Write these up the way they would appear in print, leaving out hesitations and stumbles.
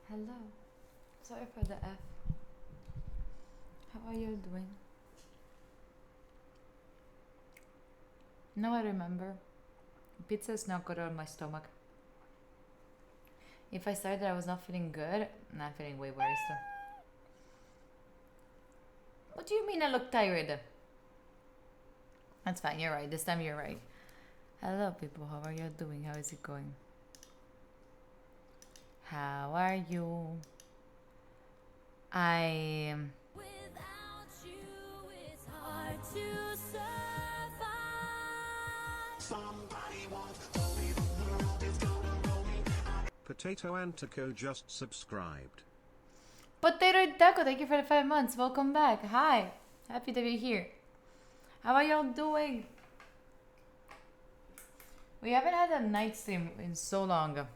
Hello. Sorry for the F. How are you doing? No, I remember. Pizza is not good on my stomach. If I started I was not feeling good, I'm feeling way worse though. What do you mean I look tired? That's fine, you're right. This time you're right. Hello people, how are you doing? How is it going? How are you? I Without you, it's hard to survive. Somebody once told me the world is gonna roll me. Potato and Taco just subscribed. Potato and Taco, thank you for the 5 months. Welcome back. Hi. Happy to be here. How are y'all doing? We haven't had a night stream in so long.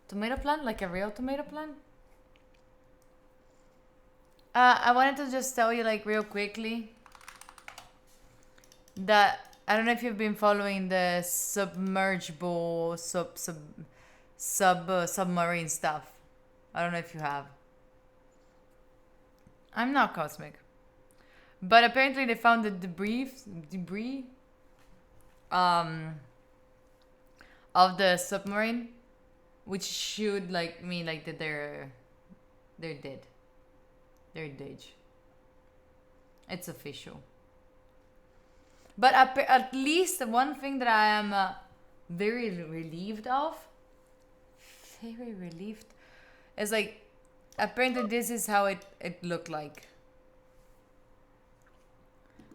Tomato plant? Like a real tomato plant? I wanted to just tell you like real quickly that I don't know if you've been following the submergible submarine stuff. I don't know if you have. I'm not cosmic. But apparently they found the debris of the submarine, which should like mean like that they're dead. They're dead. It's official. But at least one thing that I am very relieved of, is like apparently this is how it looked like.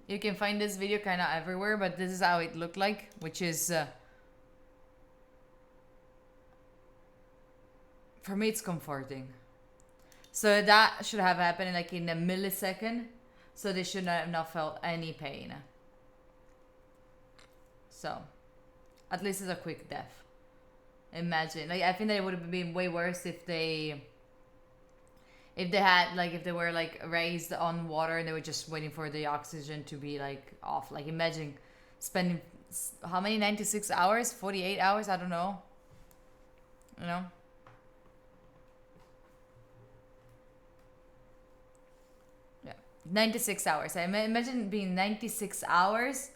You can find this video kind of everywhere, but this is how it looked like, which is for me it's comforting. So that should have happened like in a millisecond, so they should not have not felt any pain. So at least it's a quick death. Imagine, like I think that it would have been way worse if they had like if they were like raised on water and they were just waiting for the oxygen to be like off. Like imagine spending how many 96 hours, 48 hours, I don't know, you know. Yeah, 96 hours. I imagine being 96 hours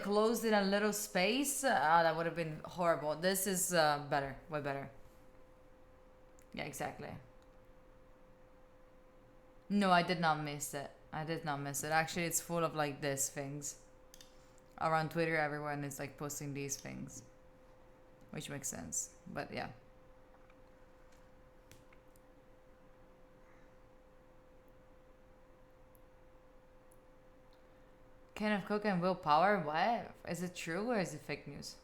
closed in a little space. That would have been horrible. This is better, way better. Yeah, exactly. No, I did not miss it. I did not miss it. Actually, it's full of like these things. Around Twitter, everyone is like posting these things. Which makes sense. But yeah. Can of Coke and willpower? What? Is it true or is it fake news?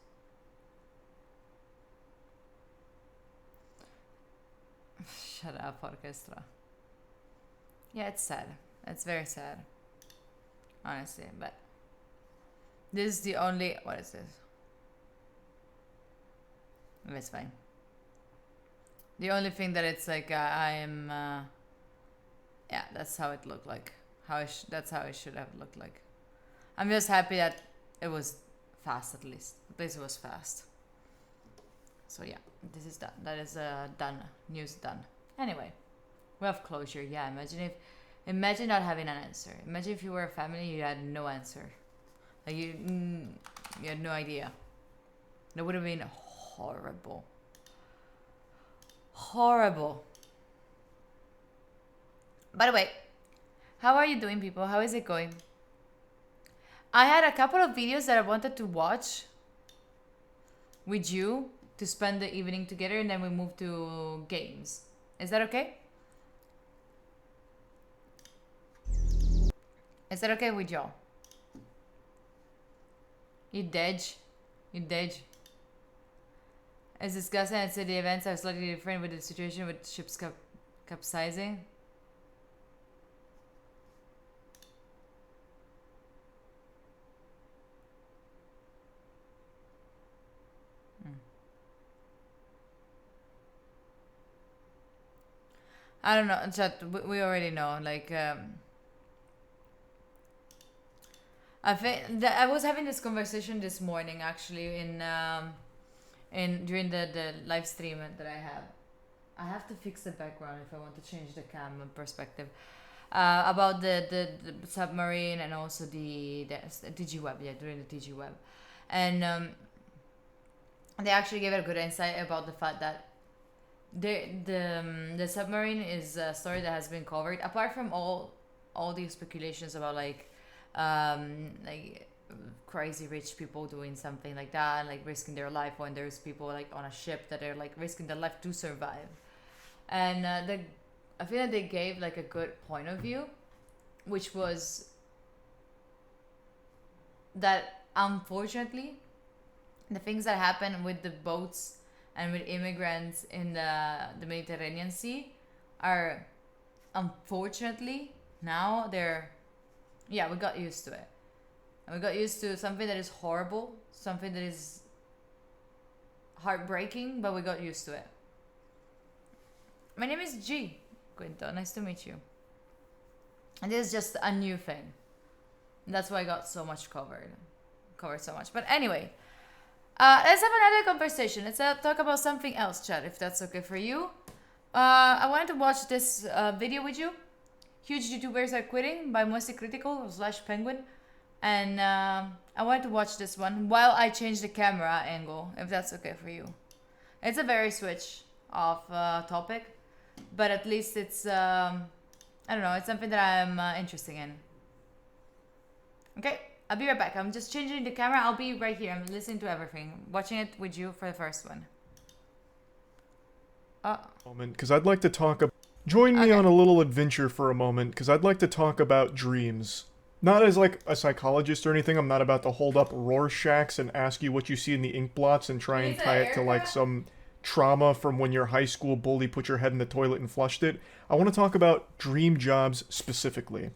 Shut up, orchestra. Yeah, it's sad. It's very sad. Honestly, but this is the only. What is this? It's fine. The only thing that it's like I am. Yeah, that's how it looked like. That's how it should have looked like. I'm just happy that it was fast at least. At least it was fast. So yeah, this is done. That is done. News done. Anyway, we have closure. Yeah, imagine not having an answer. Imagine if you were a family, you had no answer. Like you had no idea. That would have been horrible. Horrible. By the way, how are you doing, people? How is it going? I had a couple of videos that I wanted to watch with you to spend the evening together, and then we move to games. Is that okay? Is that okay with y'all? You dead? You dead? As discussing, I'd say the events are slightly different with the situation with ships capsizing. I don't know, chat. We already know. Like, I think that I was having this conversation this morning actually in during the live stream that I have. I have to fix the background if I want to change the cam perspective. About the submarine and also the DigiWeb, during the DigiWeb. And they actually gave a good insight about the fact that the submarine is a story that has been covered, apart from all these speculations about like crazy rich people doing something like that and like risking their life when there's people like on a ship that are like risking their life to survive. And I feel like they gave like a good point of view, which was that unfortunately the things that happen with the boats and with immigrants in the Mediterranean Sea are unfortunately now we got used to it. And we got used to something that is horrible, something that is heartbreaking, but we got used to it. My name is G. Quinto, nice to meet you. And this is just a new thing. That's why I got so much covered so much. But anyway, let's have another conversation. Let's talk about something else, chat, if that's okay for you. I wanted to watch this video with you. Huge YouTubers Are Quitting by Mostly Critical / Penguin. And I wanted to watch this one while I change the camera angle, if that's okay for you. It's a very switch off topic, but at least it's, I don't know, it's something that I'm interested in. Okay, I'll be right back. I'm just changing the camera. I'll be right here. I'm listening to everything. Watching it with you for the first one. Because I'd like to talk. Join me on a little adventure for a moment, because I'd like to talk about dreams. Not as like a psychologist or anything. I'm not about to hold up Rorschachs and ask you what you see in the ink blots and try and tie it to like some trauma from when your high school bully put your head in the toilet and flushed it. I want to talk about dream jobs specifically.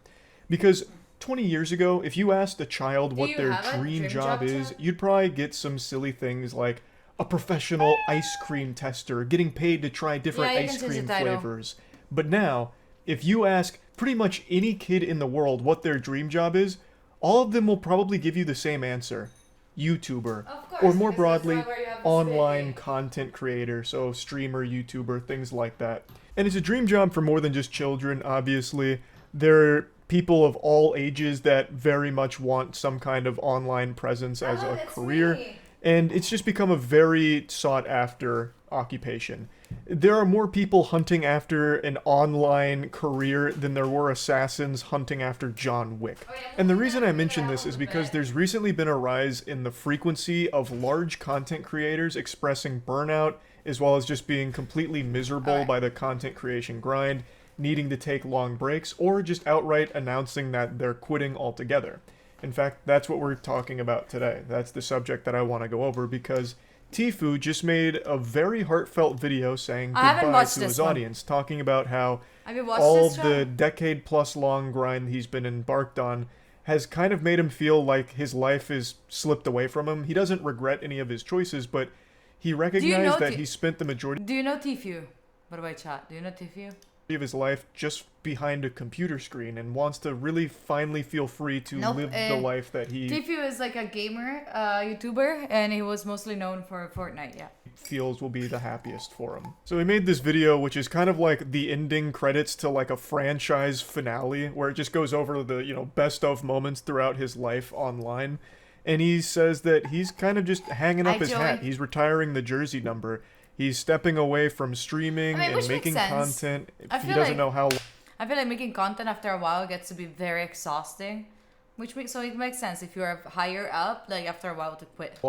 Because 20 years ago, if you asked a child what their dream job is, you'd probably get some silly things like a professional ice cream tester, getting paid to try different ice cream flavors. But now, if you ask pretty much any kid in the world what their dream job is, all of them will probably give you the same answer. YouTuber. Or more broadly, online content creator, so streamer, YouTuber, things like that. And it's a dream job for more than just children, obviously. There are people of all ages that very much want some kind of online presence as a career. And it's just become a very sought-after occupation. There are more people hunting after an online career than there were assassins hunting after John Wick. And the reason I mention this is because there's recently been a rise in the frequency of large content creators expressing burnout, as well as just being completely miserable by the content creation grind, needing to take long breaks, or just outright announcing that they're quitting altogether. In fact, that's what we're talking about today. That's the subject that I want to go over, because Tfue just made a very heartfelt video saying goodbye to his audience, talking about how all the decade-plus long grind he's been embarked on has kind of made him feel like his life is slipped away from him. He doesn't regret any of his choices, but he recognized that he spent the majority... Do you know Tfue? By the way, chat, do you know Tfue? ...of his life just behind a computer screen and wants to really finally feel free to live the life that he... Tfue is like a gamer, YouTuber, and he was mostly known for Fortnite, feels will be the happiest for him. So he made this video, which is kind of like the ending credits to like a franchise finale, where it just goes over the, you know, best of moments throughout his life online. And he says that he's kind of just hanging up his hat. He's retiring the jersey number. He's stepping away from streaming and making content. He doesn't know how long. I feel like making content after a while gets to be very exhausting. So it makes sense if you're higher up, like after a while to quit.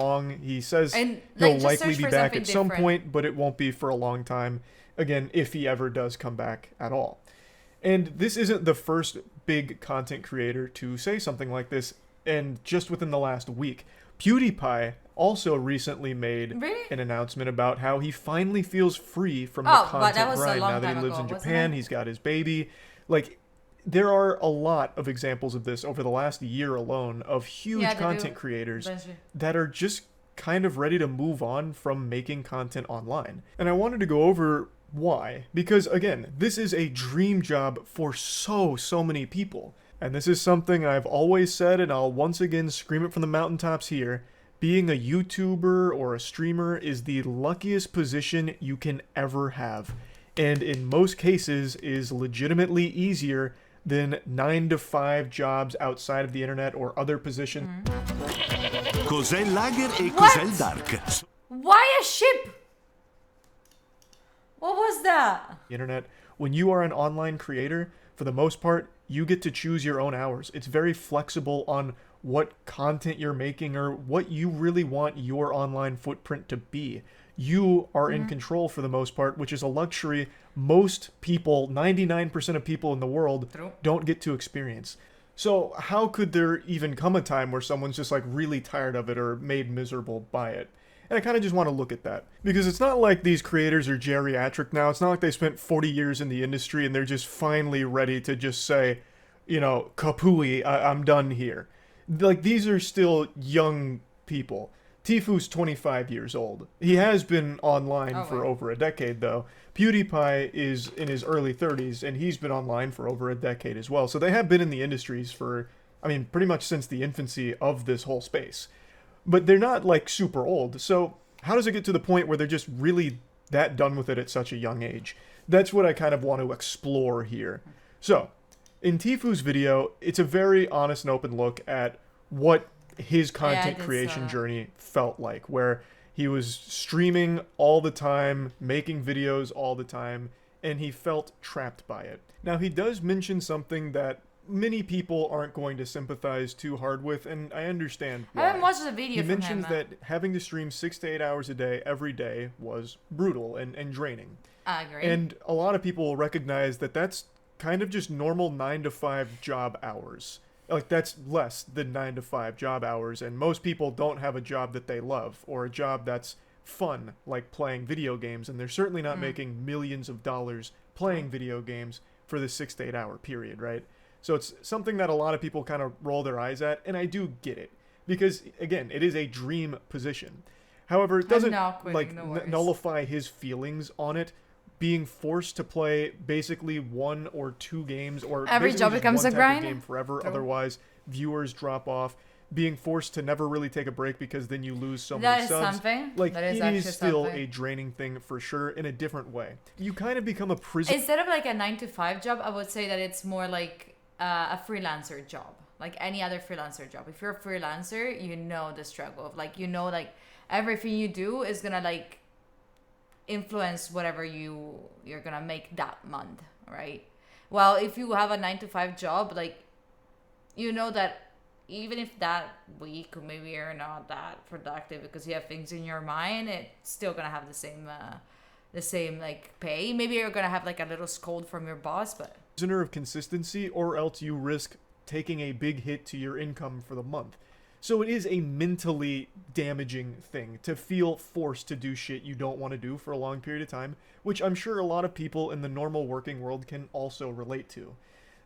He says he'll likely be back at some point, but it won't be for a long time. Again, if he ever does come back at all. And this isn't the first big content creator to say something like this, and just within the last week. PewDiePie also recently made an announcement about how he finally feels free from the content grind now that he lives in Japan. He's got his baby. Like, there are a lot of examples of this over the last year alone of huge content creators that are just kind of ready to move on from making content online. And I wanted to go over why. Because, again, this is a dream job for so many people. And this is something I've always said, and I'll once again scream it from the mountaintops here. Being a YouTuber or a streamer is the luckiest position you can ever have. and in most cases is legitimately easier than 9-to-5 jobs outside of the internet or other positions. Cos'è il lager e What? cos'è il dark? Why a ship? What was that? The internet. When you are an online creator, for the most part, you get to choose your own hours. It's very flexible on what content you're making or what you really want your online footprint to be. You are in control for the most part, which is a luxury most people, 99% of people in the world, don't get to experience. So how could there even come a time where someone's just like really tired of it or made miserable by it? And I kind of just want to look at that. Because it's not like these creators are geriatric now. It's not like they spent 40 years in the industry and they're just finally ready to just say, you know, kapui, I'm done here. Like, these are still young people. Tifu's 25 years old. He has been online for over a decade, though. PewDiePie is in his early 30s, and he's been online for over a decade as well. So they have been in the industries for, I mean, pretty much since the infancy of this whole space. But they're not, like, super old. So how does it get to the point where they're just really that done with it at such a young age? That's what I kind of want to explore here. So, in Tifu's video, it's a very honest and open look at what his content creation journey felt like, where he was streaming all the time, making videos all the time, and he felt trapped by it. Now, he does mention something that many people aren't going to sympathize too hard with, and I understand why. I haven't watched the video He from him. mentions that having to stream 6 to 8 hours a day every day was brutal and draining. I agree. And a lot of people will recognize that that's kind of just normal 9-to-5 job hours. Like, that's less than 9-to-5 job hours, and most people don't have a job that they love, or a job that's fun, like playing video games, and they're certainly not making millions of dollars playing video games for the 6 to 8 hour period, right? So it's something that a lot of people kind of roll their eyes at, and I do get it. Because, again, it is a dream position. However, it doesn't, nullify his feelings on it. Being forced to play basically 1 or 2 games, or every job becomes a grind game forever. Otherwise, viewers drop off. Being forced to never really take a break because then you lose so many subs. That is something. Like, that is it is still something. a draining thing for sure, in a different way. You kind of become a prisoner. Instead of like a 9-to-5 job, I would say that it's more like a freelancer job, like any other freelancer job. If you're a freelancer, you know the struggle of like, you know, like everything you do is gonna like influence whatever you're gonna make that month, right? Well, if you have a 9-to-5 job, like, you know that even if that week maybe you're not that productive because you have things in your mind, it's still gonna have the same like pay. Maybe you're gonna have like a little scold from your boss, but prisoner of consistency, or else you risk taking a big hit to your income for the month. So it is a mentally damaging thing to feel forced to do shit you don't want to do for a long period of time, which I'm sure a lot of people in the normal working world can also relate to.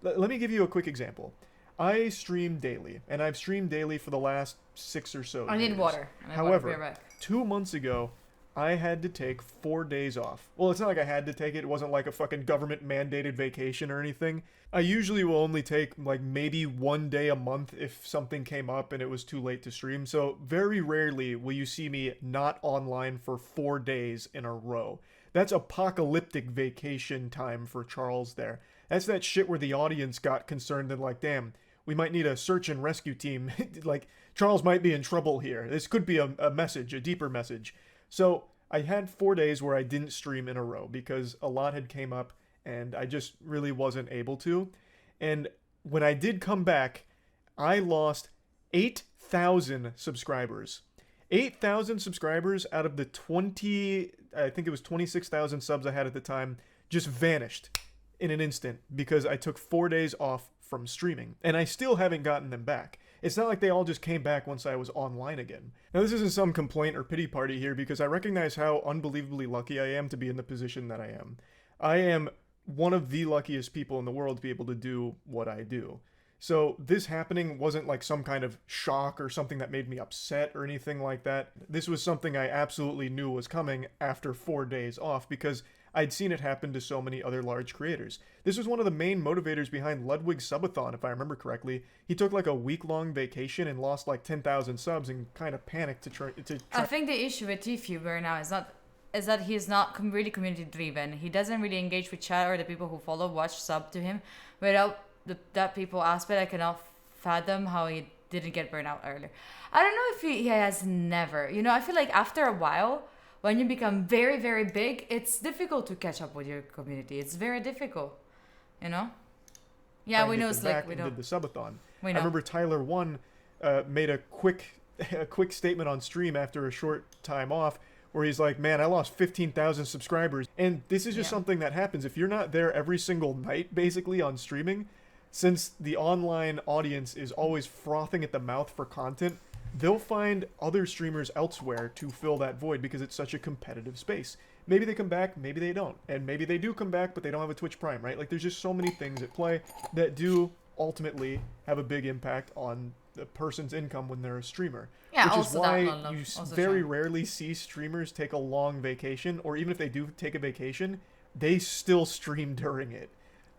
Let me give you a quick example. I stream daily, and I've streamed daily for the last 6 or so years. I need water. However, 2 months ago, I had to take 4 days off. Well, it's not like I had to take it. It wasn't like a fucking government mandated vacation or anything. I usually will only take like maybe 1 day a month if something came up and it was too late to stream. So very rarely will you see me not online for 4 days in a row. That's apocalyptic vacation time for Charles there. That's that shit where the audience got concerned and like, damn, we might need a search and rescue team. Like, Charles might be in trouble here. This could be a message, a deeper message. So I had 4 days where I didn't stream in a row because a lot had came up and I just really wasn't able to. And when I did come back, I lost 8,000 subscribers. 8,000 subscribers out of the 26,000 subs I had at the time just vanished in an instant because I took 4 days off from streaming. And I still haven't gotten them back. It's not like they all just came back once I was online again. Now, this isn't some complaint or pity party here because I recognize how unbelievably lucky I am to be in the position that I am. I am one of the luckiest people in the world to be able to do what I do. So this happening wasn't like some kind of shock or something that made me upset or anything like that. This was something I absolutely knew was coming after 4 days off because I'd seen it happen to so many other large creators. This was one of the main motivators behind Ludwig's subathon, if I remember correctly. He took like a week-long vacation and lost like 10,000 subs and kind of panicked to try. I think the issue with TFuber now is not is that he's not really community driven. He doesn't really engage with chat or the people who follow, watch, sub to him. Without that people aspect, I cannot fathom how he didn't get burned out earlier. I don't know if he has never. You know, I feel like after a while, when you become very, very big, it's difficult to catch up with your community. It's very difficult, you know? Yeah, we know Slick. We know. Did the subathon. We know. I remember Tyler 1 made a quick statement on stream after a short time off where he's like, man, I lost 15,000 subscribers. And this is just something that happens. If you're not there every single night, basically, on streaming, since the online audience is always frothing at the mouth for content, they'll find other streamers elsewhere to fill that void because it's such a competitive space. Maybe they come back, maybe they don't. And maybe they do come back, but they don't have a Twitch Prime, right? Like, there's just so many things at play that do ultimately have a big impact on the person's income when they're a streamer. Yeah, which is also why that, you also very true. rarely see streamers take a long vacation, or even if they do take a vacation, they still stream during it.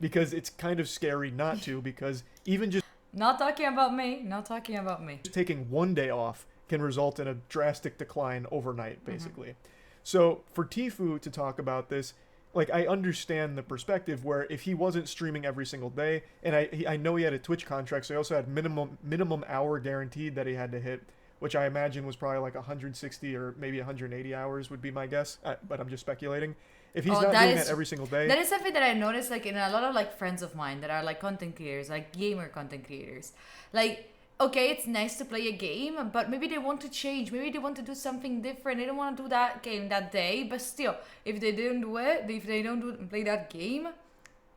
Because it's kind of scary not to, because even just Not talking about me. Not talking about me. taking one day off can result in a drastic decline overnight, basically. So for Tfue to talk about this, like, I understand the perspective where if he wasn't streaming every single day, and I know he had a Twitch contract, so he also had minimum hour guaranteed that he had to hit, which I imagine was probably like 160 or maybe 180 hours would be my guess, but I'm just speculating. If he's not doing that every single day... That is something that I noticed, like, in a lot of, like, friends of mine that are, like, content creators, like, gamer content creators. Like, okay, it's nice to play a game, but maybe they want to change. Maybe they want to do something different. They don't want to do that game that day, but still, if they don't do it, if they don't play that game,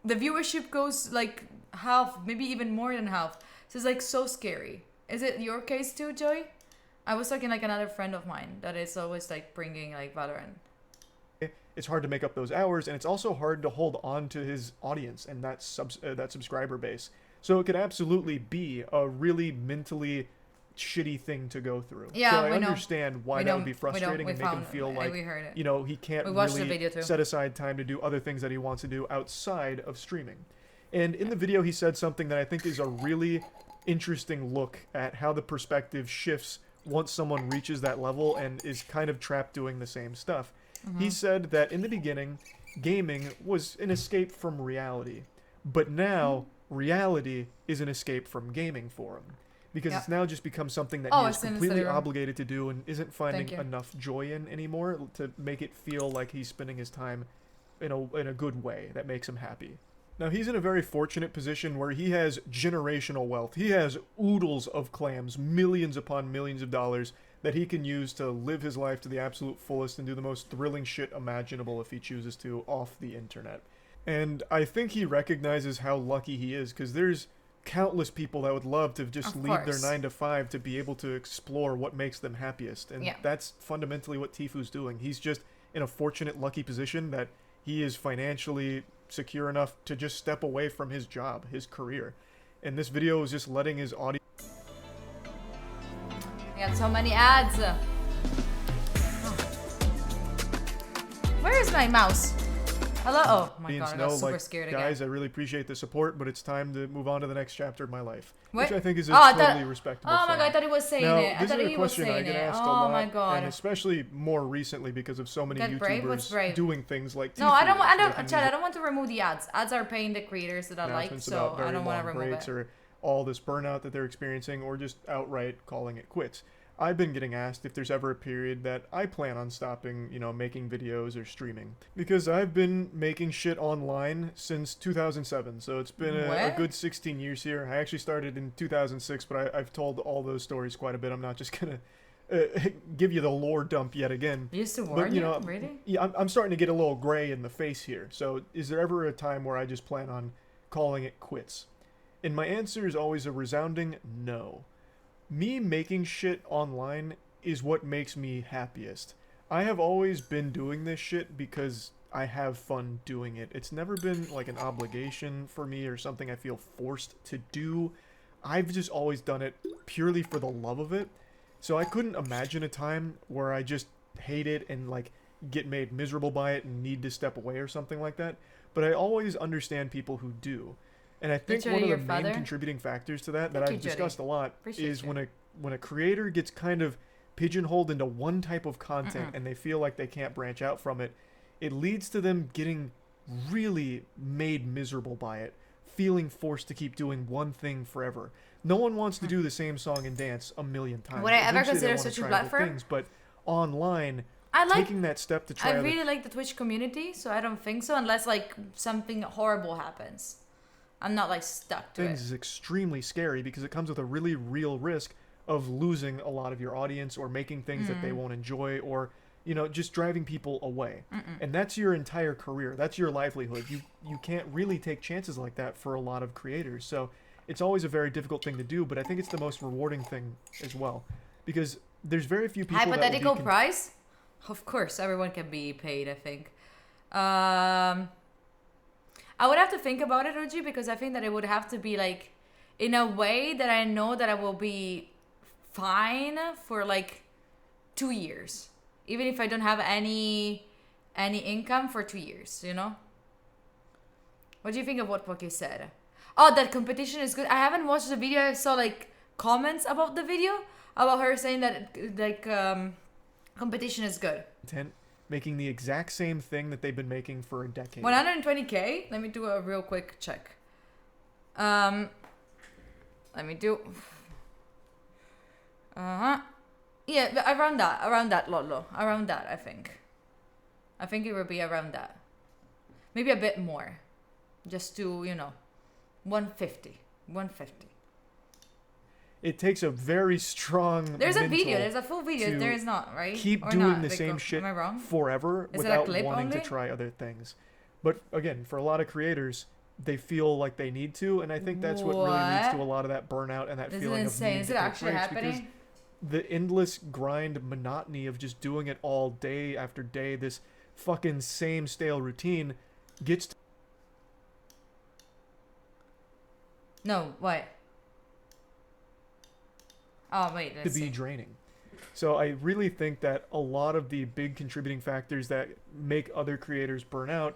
the viewership goes, like, half, maybe even more than half. So it's, like, so scary. Is it your case too, Joy? I was talking, like, another friend of mine that is always, like, bringing, like, Valorant. It's hard to make up those hours, and it's also hard to hold on to his audience and that subscriber base. So it could absolutely be a really mentally shitty thing to go through. Yeah, so I understand why that would be frustrating and make him feel like, you know, he can't really set aside time to do other things that he wants to do outside of streaming. And in the video, he said something that I think is a really interesting look at how the perspective shifts once someone reaches that level and is kind of trapped doing the same stuff. He said that in the beginning, gaming was an escape from reality, but now reality is an escape from gaming for him, because it's now just become something that he is completely obligated to do and isn't finding enough joy in anymore to make it feel like he's spending his time in a good way that makes him happy. Now, he's in a very fortunate position where he has generational wealth. He has oodles of clams, millions upon millions of dollars, that he can use to live his life to the absolute fullest and do the most thrilling shit imaginable if he chooses to off the internet. And I think he recognizes how lucky he is, because there's countless people that would love to just leave their 9-to-5 to be able to explore what makes them happiest. And that's fundamentally what Tfue's doing. He's just in a fortunate, lucky position that he is financially secure enough to just step away from his job, his career. And this video is just letting his audience... We got so many ads. Where is my mouse? Hello? Oh my god, I got super scared again. Guys, I really appreciate the support, but it's time to move on to the next chapter of my life. What? Which I think is a totally respectable Oh my god, I thought he was saying it. I thought he was saying it. Oh my god. And especially more recently because of so many YouTubers doing things like No, I don't want to remove the ads. Ads are paying the creators that I like, so I don't want to remove it. Or all this burnout that they're experiencing, or just outright calling it quits. I've been getting asked if there's ever a period that I plan on stopping, you know, making videos or streaming. Because I've been making shit online since 2007, so it's been a good 16 years here. I actually started in 2006, but I've told all those stories quite a bit. I'm not just gonna give you the lore dump yet again. You used to warn you know, really? Yeah, I'm starting to get a little gray in the face here. So is there ever a time where I just plan on calling it quits? And my answer is always a resounding no. Me making shit online is what makes me happiest. I have always been doing this shit because I have fun doing it. It's never been like an obligation for me or something I feel forced to do. I've just always done it purely for the love of it. So I couldn't imagine a time where I just hate it and like get made miserable by it and need to step away or something like that. But I always understand people who do. And I think one of the main contributing factors to that I've discussed a lot is when a creator gets kind of pigeonholed into one type of content and they feel like they can't branch out from it, it leads to them getting really made miserable by it, feeling forced to keep doing one thing forever. No one wants to do the same song and dance a million times. Would I ever Eventually, they consider wanna switching try other platform? things, but online, I taking that step to try I other really like the Twitch community, so I don't think so unless like something horrible happens. I'm not like stuck to things it. is extremely scary because it comes with a really real risk of losing a lot of your audience or making things that they won't enjoy or, you know, just driving people away. And that's your entire career. That's your livelihood. You can't really take chances like that for a lot of creators. So it's always a very difficult thing to do, but I think it's the most rewarding thing as well. Because there's very few people Hypothetical that price? Of course, everyone can be paid, I think. I would have to think about it, Uji, because I think that it would have to be like in a way that I know that I will be fine for like 2 years. Even if I don't have any income for 2 years, you know? What do you think of what Poki said? Oh, that competition is good. I haven't watched the video. I saw like comments about the video about her saying that like competition is good. making the exact same thing that they've been making for a decade. 120k. Let me do a real quick check. Let me do. Yeah, but around that, Lolo. Around that, I think. I think it will be around that. Maybe a bit more. Just to, 150. 150. It takes a very strong. There's a video. There's a full video. There is not, right? Keep or doing not? the Like, same shit am I wrong? forever Is it a without clip wanting only? to try other things. But again, for a lot of creators, they feel like they need to, and I think that's what really leads to a lot of that burnout and that This feeling is of insane. needing Is to it take actually breaks because happening? the endless grind monotony of just doing it all day after day, this fucking same stale routine, gets No, what? Oh, wait. to Let's be see. draining. So I really think that a lot of the big contributing factors that make other creators burn out,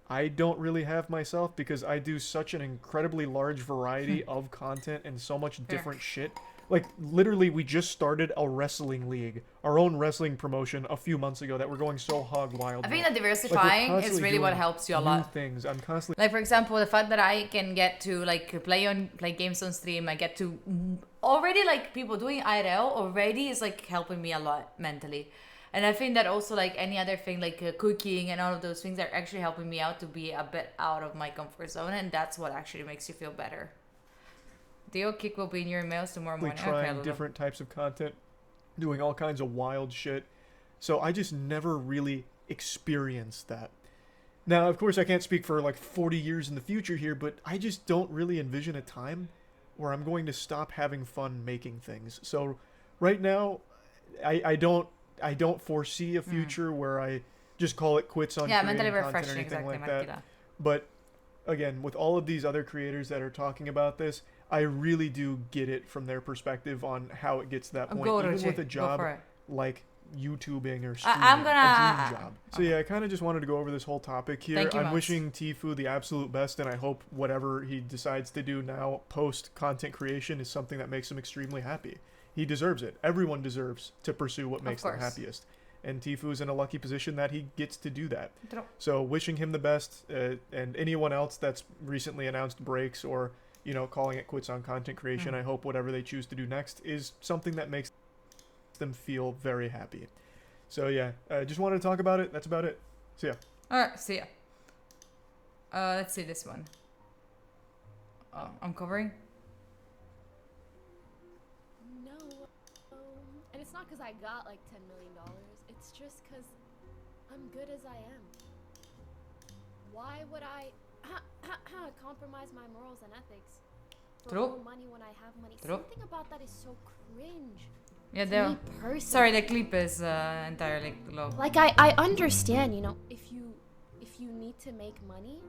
I don't really have myself because I do such an incredibly large variety of content and so much different shit. Like, literally, we just started a wrestling league, our own wrestling promotion, a few months ago that we're going so hog wild. I think now. that Like, we're diversifying is constantly really what doing helps you a new lot. things. I'm constantly Like, for example, the fact that I can get to like play games on stream, I get to already like people doing IRL already is like helping me a lot mentally. And I think that also like any other thing like cooking and all of those things are actually helping me out to be a bit out of my comfort zone, and that's what actually makes you feel better. Dio Kick will be in your emails tomorrow morning. trying Okay, different types of content, doing all kinds of wild shit. So I just never really experienced that. Now, of course, I can't speak for like 40 years in the future here, but I just don't really envision a time where I'm going to stop having fun making things. So right now, I don't foresee a future where I just call it quits on creating mentally content or refreshing, anything exactly, like that. Marquita. But again, with all of these other creators that are talking about this, I really do get it from their perspective on how it gets to that point. Go, Even Rochi. with a Go job for it. like YouTubing or streaming, I'm a gonna- dream job. So yeah, I kind of just wanted to go over this whole topic here. Thank you, I'm Mouse. wishing Tfue the absolute best, and I hope whatever he decides to do now post content creation is something that makes him extremely happy. He deserves it. Everyone deserves to pursue what makes them course. happiest. And Tfue's in a lucky position that he gets to do that. True. So wishing him the best, and anyone else that's recently announced breaks or, calling it quits on content creation, I hope whatever they choose to do next is something that makes them feel very happy. So yeah, just wanted to talk about it. That's about it. See ya. Alright, see ya. Let's see this one. Oh, I'm covering. No. And it's not because I got like $10 million. It's just because I'm good as I am. Why would I compromise my morals and ethics for True. more money when I have money? True. Something about that is so cringe. Yeah, To there. me personally. Sorry, the clip is entirely low. Like I understand, if you need to make money,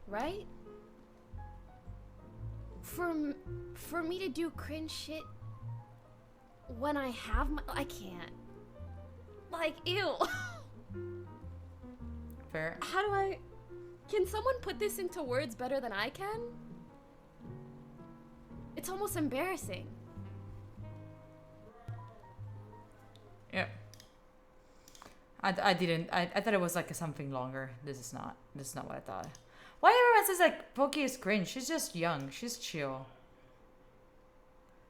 right? For me to do cringe shit when I have I can't. Like, ew. Fair. How do I? Can someone put this into words better than I can? It's almost embarrassing. I didn't. I thought it was like something longer. This is not what I thought. Why everyone says like Pokey is cringe? She's just young. She's chill.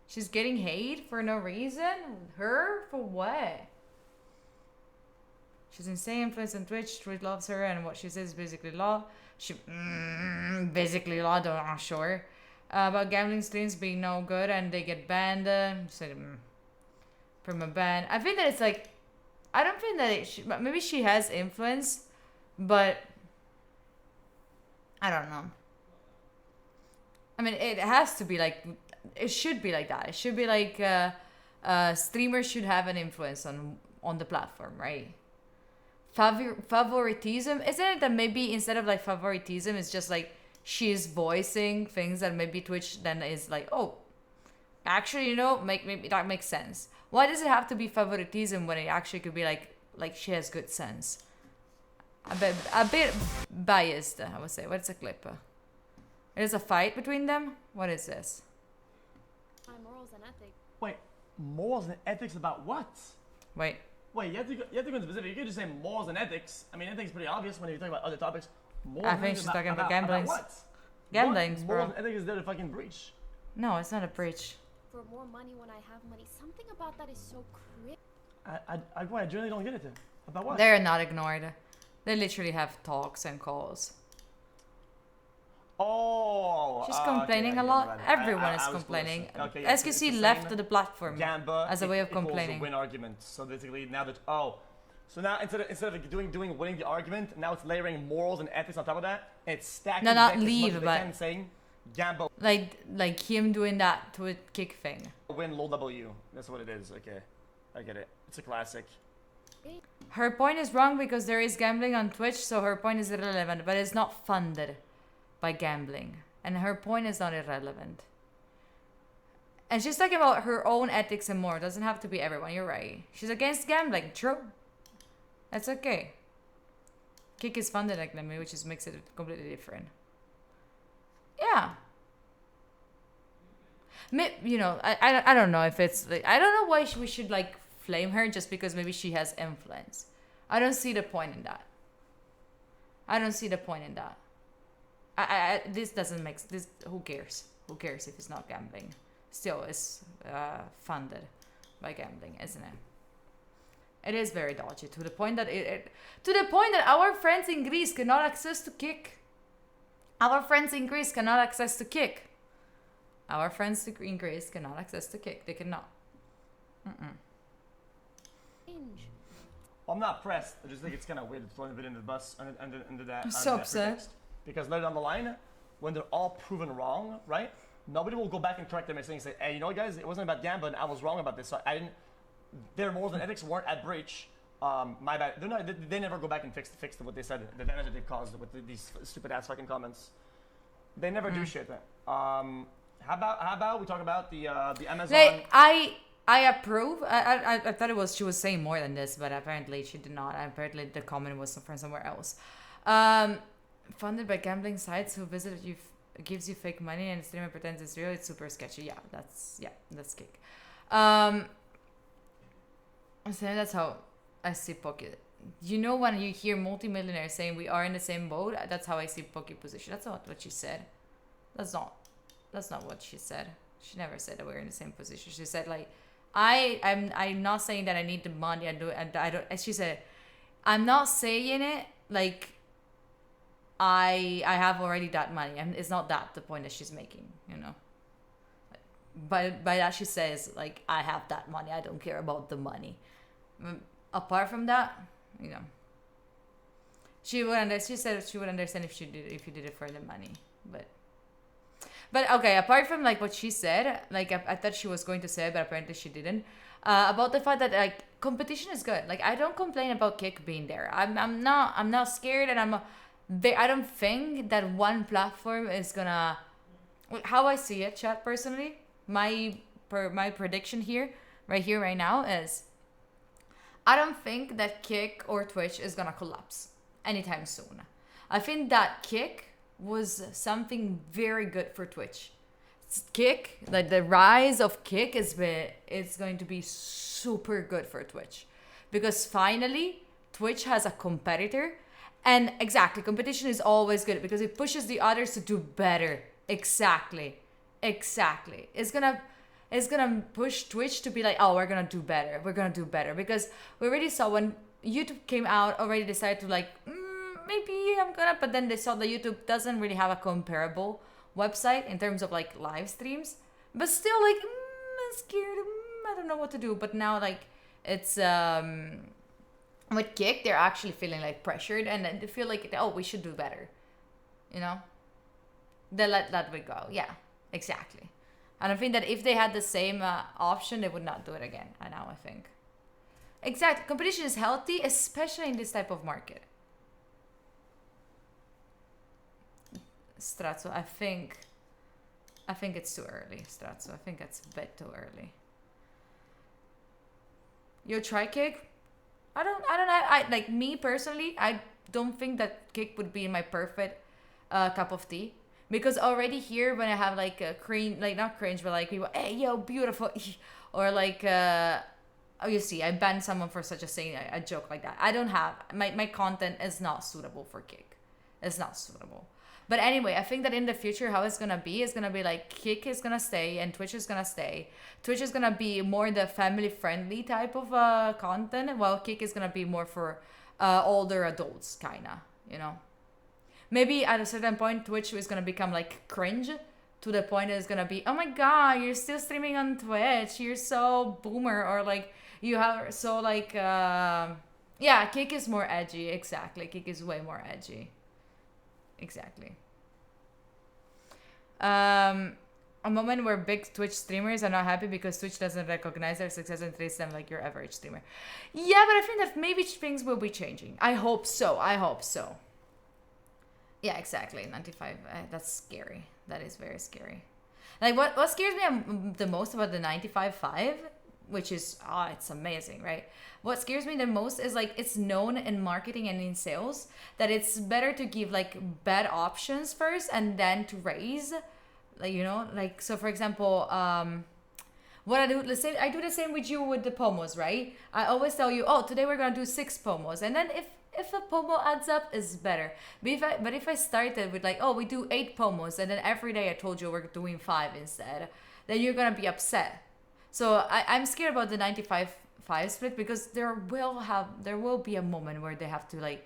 She's getting hate for no reason? Her? For what? She's insane influence on Twitch. Twitch loves her, and what she says is basically law. She basically law. I'm not sure about gambling streams being no good and they get banned. From a ban. I think that it's like, I don't think that maybe she has influence, but I don't know. I mean, it has to be like, it should be like that. It should be like streamers should have an influence on the platform, right? Favoritism, isn't it that maybe instead of like favoritism, it's just like she's voicing things that maybe Twitch then is like, oh, actually, you know, maybe that makes sense. Why does it have to be favoritism when it actually could be like she has good sense? A bit biased, I would say. What's a clip? There's a fight between them? What is this? Morals and ethics. Wait, morals and ethics about what? Wait. Wait, you have to go into specific. You could just say morals and ethics. I mean, ethics is pretty obvious when you talk about other topics. Morals I think she's talking about gambling. About what? Gamblings, what bro. Morals and ethics is there to fucking breach. No, it's not a breach. For more money when I have money. Something about that is so crazy. I genuinely don't get it. About what? They're not ignored. They literally have talks and calls. Oh, She's complaining a lot. Everyone is I was complaining. close. Okay, yeah, SQC left the platform Gamba as a way of equals complaining. A win argument. So basically, now that so now instead of doing winning the argument, now it's layering morals and ethics on top of that. And it's stacking. No, not decks as much leave, as they but can, saying Gamba like him doing that to a kick thing. win low W. That's what it is. Okay, I get it. It's a classic. Her point is wrong because there is gambling on Twitch, so her point is irrelevant, but it's not funded by gambling. And her point is not irrelevant. And she's talking about her own ethics and more. It doesn't have to be everyone. You're right. She's against gambling. True. That's okay. Kick is funded like them, which just makes it completely different. Yeah. You know, I don't know if it's like, I don't know why we should like flame her just because maybe she has influence. I don't see the point in that. I don't see the point in that. This doesn't make this. Who cares? Who cares if it's not gambling? Still, it's funded by gambling, isn't it? It is very dodgy to the point that to the point that our friends in Greece cannot access to kick. Our friends in Greece cannot access to kick. Our friends in Greece cannot access to kick. They cannot. I'm not pressed. I just think it's kind of weird throwing a bit into the bus under that. I'm so upset. Pretext. Because later down the line, when they're all proven wrong, right? Nobody will go back and correct their mistake and say, hey, you know what, guys? It wasn't about gambling. I was wrong about this. So I didn't. Their morals and ethics weren't at breach. My bad. They never go back and fix what they said, the damage that they caused with these stupid ass fucking comments. They never do shit. How about we talk about the Amazon? Like, I approve. I thought she was saying more than this, but apparently she did not. Apparently the comment was from somewhere else. Funded by gambling sites who visit you, gives you fake money and streamer pretends it's real. It's super sketchy. Yeah, that's kick. So that's how I see Pocket. You know, when you hear multimillionaires saying we are in the same boat, that's how I see Pocket position. That's not what she said. That's not what she said. She never said that we're in the same position. She said like, I'm not saying that I need the money. I don't. She said, I'm not saying it like I have already that money. And it's not that the point that she's making. You know. By that she says like, I have that money. I don't care about the money. Apart from that, you know, she said she would understand if you did it for the money, but okay. Apart from like what she said, like I thought she was going to say it, but apparently she didn't. About the fact that like competition is good. Like I don't complain about Kick being there. I'm not scared, and I don't think that one platform is gonna. How I see it, chat personally, my prediction here, right now is. I don't think that Kick or Twitch is gonna collapse anytime soon. I think that Kick was something very good for Twitch. Kick, like the rise of Kick it's going to be super good for Twitch. Because finally, Twitch has a competitor. And exactly, competition is always good because it pushes the others to do better. Exactly. It's gonna push Twitch to be like, oh, we're gonna do better. Because we already saw when YouTube came out, already decided to like, maybe I'm gonna, but then they saw that YouTube doesn't really have a comparable website in terms of like live streams. But still, like, I'm scared. I don't know what to do. But now, like, it's with Kick, they're actually feeling like pressured, and they feel like, oh, we should do better. You know, they let that go. Yeah, exactly. And I think that if they had the same option, they would not do it again. I think. Exactly. Competition is healthy, especially in this type of market. Strazzo, I think it's too early, Strazzo. I think it's a bit too early. You try Kick? I don't know. I like, me personally, I don't think that Kick would be my perfect cup of tea. Because already here, when I have like a cringe, like not cringe, but like people, hey, yo, beautiful. Or like, oh, you see, I banned someone for such a joke like that. I don't have, my content is not suitable for Kick. It's not suitable. But anyway, I think that in the future, how it's going to be like Kick is going to stay and Twitch is going to stay. Twitch is going to be more the family-friendly type of content, while Kick is going to be more for older adults, kind of, you know. Maybe at a certain point, Twitch is going to become like cringe to the point that it's going to be, oh my God, you're still streaming on Twitch. You're so boomer, or like you have so like, yeah, Kick is more edgy. Exactly. Kick is way more edgy. Exactly. A moment where big Twitch streamers are not happy because Twitch doesn't recognize their success and treats them like your average streamer. Yeah, but I think that maybe things will be changing. I hope so. Yeah, exactly. 95. That's scary. That is very scary. Like, what scares me the most about the 95.5, which is, it's amazing, right? What scares me the most is, like, it's known in marketing and in sales that it's better to give, like, bad options first and then to raise. Like, you know, like, so for example, what I do, let's say I do the same with you with the pomos, right? I always tell you, oh, today we're gonna do 6 pomos, and then if a pomo adds up, it's better. But if I started with like, oh, we do 8 pomos, and then every day I told you we're doing 5 instead, then you're gonna be upset. So I'm scared about the 95.5 split, because there will be a moment where they have to, like,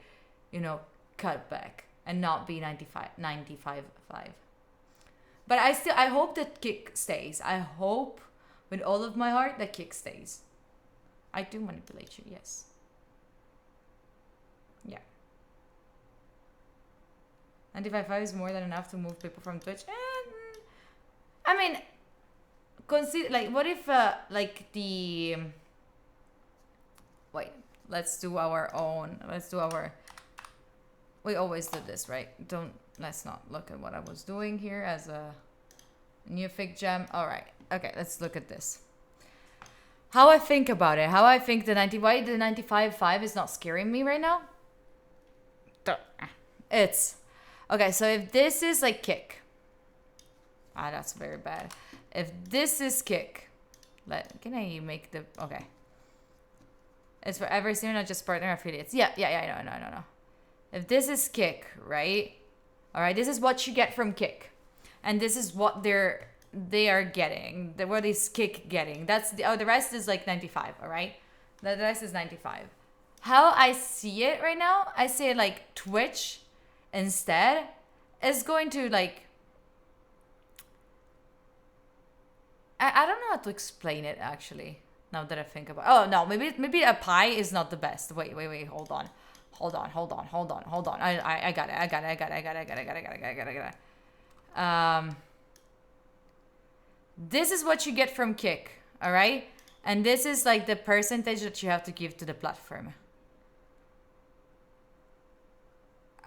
you know, cut back and not be 95.5. But I hope that Kick stays. I hope with all of my heart that Kick stays. I do manipulate you, yes. Yeah. 95.5 is more than enough to move people from Twitch. I mean, consider, like, what if like the wait, let's do our we always do this, right? Let's not look at what I was doing here as a new fig gem. All right, okay, let's look at this. How I think about it, why the 95.5 is not scaring me right now. It's okay. So if this is like Kick, that's very bad. If this is Kick, can I make the okay? It's for every streamer, not just partner affiliates. Yeah. No. If this is Kick, right? All right. This is what you get from Kick, and this is what they are getting. What is Kick getting? That's the rest is like 95. All right. The rest is 95. How I see it right now, I say like Twitch instead is going to, like, I don't know how to explain it actually, now that I think about it. Oh no, maybe a pie is not the best. Wait, hold on. I got it. This is what you get from Kick, all right? And this is like the percentage that you have to give to the platform.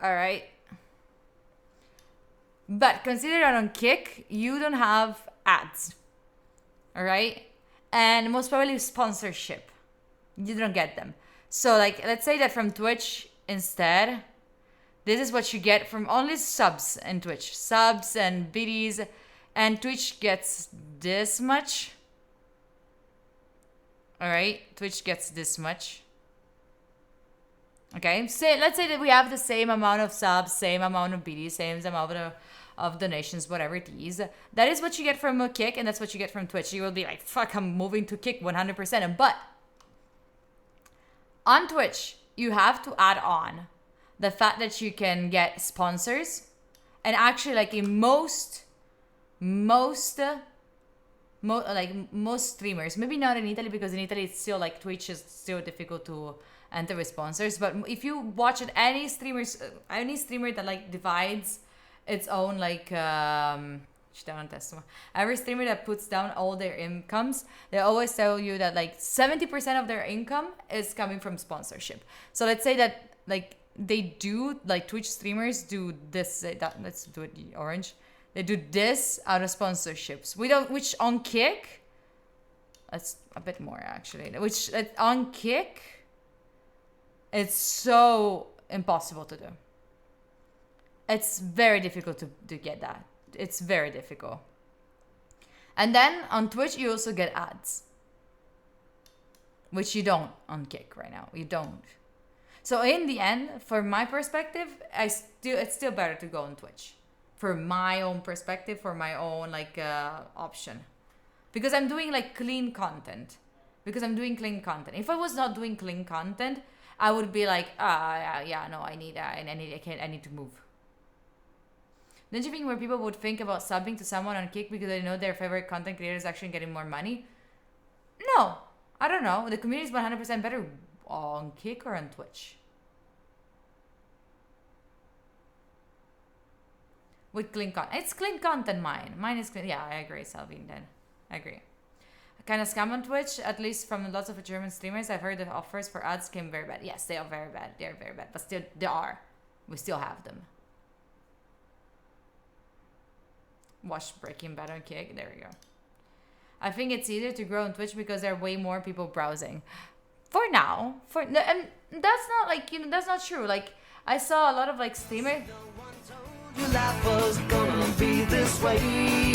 All right. But consider that on Kick, you don't have ads. All right. And most probably sponsorship. You don't get them. So, like, let's say that from Twitch instead, this is what you get from only subs in Twitch. Subs and biddies. And Twitch gets this much. All right. Twitch gets this much. Okay, let's say that we have the same amount of subs, same amount of BD, same amount of donations, whatever it is. That is what you get from a Kick, and that's what you get from Twitch. You will be like, fuck, I'm moving to Kick 100%. But on Twitch, you have to add on the fact that you can get sponsors. And actually, like in most streamers, maybe not in Italy, because in Italy it's still like Twitch is still difficult to enter with sponsors. But if you watch it, any streamer that like divides its own like every streamer that puts down all their incomes, they always tell you that like 70% of their income is coming from sponsorship. So let's say that like they do, like Twitch streamers do this, let's do it orange. They do this out of sponsorships. Which on Kick, that's a bit more actually. Which on Kick, it's so impossible to do. It's very difficult to get that. It's very difficult. And then on Twitch, you also get ads, which you don't on Kick right now. You don't. So in the end, for my perspective, it's still better to go on Twitch. For my own perspective, for my own like option, because I'm doing like clean content. If I was not doing clean content, I would be like, no, I need to move. Don't you think more people would think about subbing to someone on Kick because they know their favorite content creator is actually getting more money? No, I don't know. The community is 100% better on Kick or on Twitch. With clean content. It's clean content, mine. Mine is clean. Yeah, I agree, Salvin, then. I agree. Kind of scam on Twitch, at least from lots of German streamers. I've heard that offers for ads came very bad. Yes, they are very bad. They are very bad. But still, they are. We still have them. Watch Breaking Bad on Kick. There we go. I think it's easier to grow on Twitch because there are way more people browsing. For now. And that's not like, that's not true. Like, I saw a lot of like streamers. Your life was gonna be this way.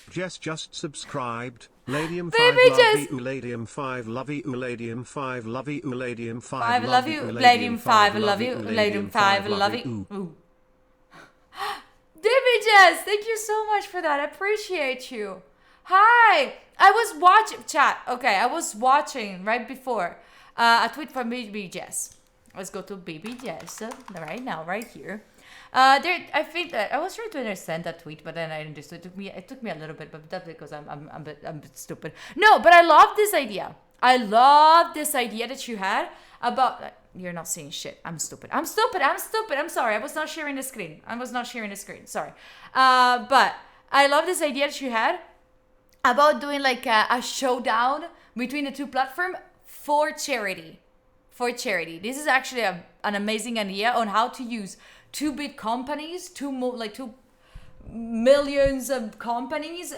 Jess just subscribed. Ladium 5 Baby love Jess. you. Ladium 5 love you. Ladium 5 love you. Ladium 5 5 love you. Ladium 5 love you. Ladium 5 love you. Ooh. Baby Jess, thank you so much for that. I appreciate you. Hi. I was watching chat. Okay, I was watching right before. A tweet from Baby Jess. Let's go to Baby Jess right now, right here. I think that I was trying to understand that tweet, but then I understood. It took me a little bit, but that's because I'm a bit stupid. No, but I love this idea. I love this idea that you had about. You're not seeing shit. I'm stupid. I'm sorry. I was not sharing the screen. Sorry. But I love this idea that you had about doing like a showdown between the two platforms. For charity. This is actually an amazing idea on how to use two big companies, two millions of companies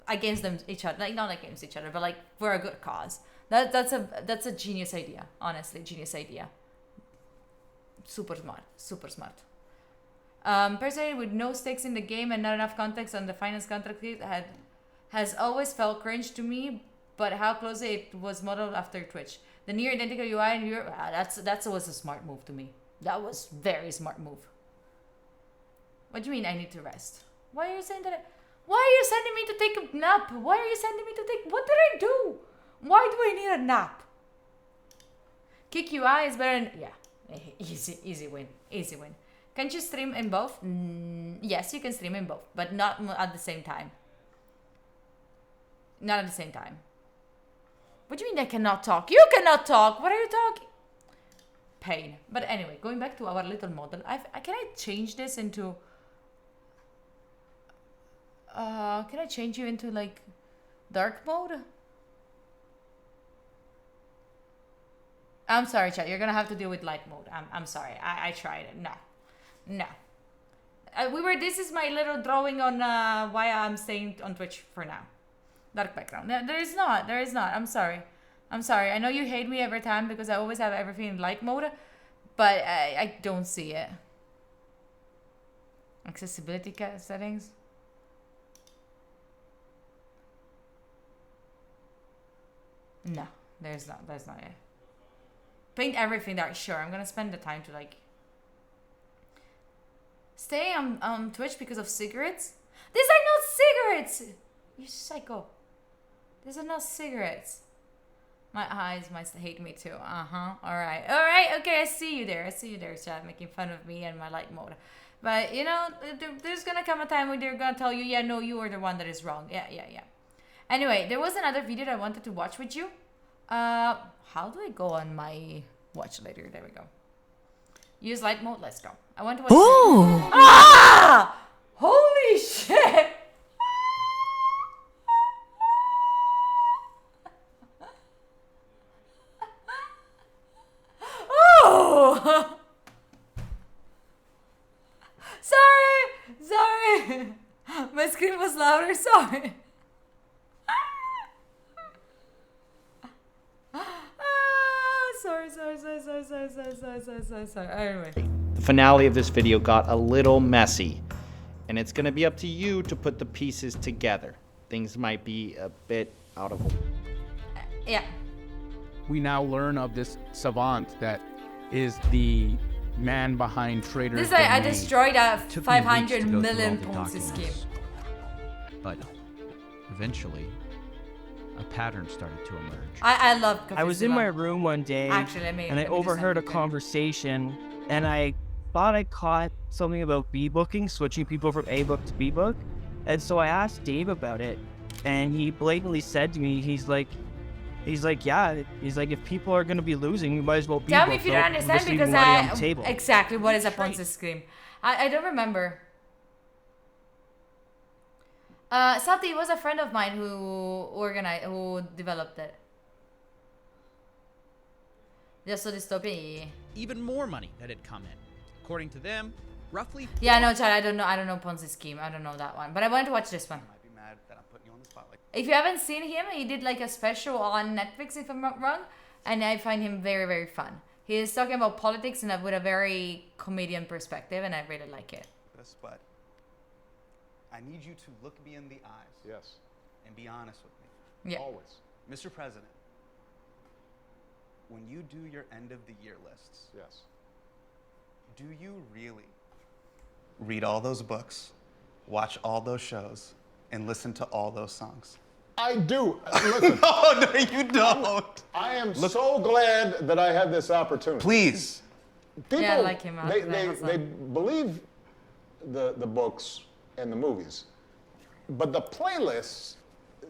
against each other. Like not against each other, but like for a good cause. That's a genius idea. Honestly, genius idea. Super smart. Personally, with no stakes in the game and not enough context on the finance contract, has always felt cringe to me. But how closely it was modeled after Twitch. The near identical UI and Europe, that was a smart move to me. That was very smart move. What do you mean I need to rest? Why are you saying that? Why are you sending me to take a nap? What did I do? Why do I need a nap? Kick UI is better than, yeah. Easy win. Can't you stream in both? Yes, you can stream in both, but not at the same time. What do you mean I cannot talk? You cannot talk. What are you talking? Pain. But anyway, going back to our little model, can I change this into? Can I change you into like dark mode? I'm sorry, chat. You're gonna have to deal with light mode. I'm sorry. I tried it. No. This is my little drawing on why I'm staying on Twitch for now. Dark background. There is not. I'm sorry. I know you hate me every time because I always have everything in light mode, but I don't see it. Accessibility settings. No, there's not. That's not it. Paint everything dark. Sure, I'm gonna spend the time to like stay on Twitch because of cigarettes. These are not cigarettes. You psycho. These are not cigarettes. My eyes might hate me too. All right. Okay, I see you there. Chat, making fun of me and my light mode. But you know, there's gonna come a time when they're gonna tell you, yeah, no, you are the one that is wrong. Yeah. Anyway, there was another video that I wanted to watch with you. How do I go on my watch later? There we go. Use light mode. Let's go. I want to watch. Ooh! Ah! Holy shit! Oh! Sorry. My scream was louder. Sorry. Sorry. Anyway. The finale of this video got a little messy, and it's gonna be up to you to put the pieces together. Things might be a bit out of order. Yeah. We now learn of this savant that is the man behind Trader's This I Domain. destroyed a Took me weeks 500 to go through million all the Ponzi scheme. documents. But eventually, a pattern started to emerge. I love I was in my room one day Actually, and I overheard a conversation and I thought I caught something about B-booking, switching people from A-book to B-book. And so I asked Dave about it and he blatantly said to me, he's like, yeah, if people are going to be losing, we might as well B-book. Tell me if you don't understand Just leave because money on I the table. exactly what is a Ponzi scheme. I don't remember. Sati was a friend of mine who developed it. Just so dystopian. Even more money that had come in. According to them, roughly. Yeah, no, Chad, I don't know Ponzi scheme. I don't know that one, but I wanted to watch this one. Might be mad that I'm putting you on the spotlight. If you haven't seen him, he did like a special on Netflix, if I'm not wrong, and I find him very, very fun. He is talking about politics and with a very comedian perspective, and I really like it. But I need you to look me in the eyes. Yes. And be honest with me. Yeah. Always. Mr. President, when you do your end of the year lists, Yes. do you really read all those books, watch all those shows, and listen to all those songs? I do. Listen. No, you don't. I am so glad that I had this opportunity. Please. People, Yeah, I like him. They believe the books and the movies, but the playlists,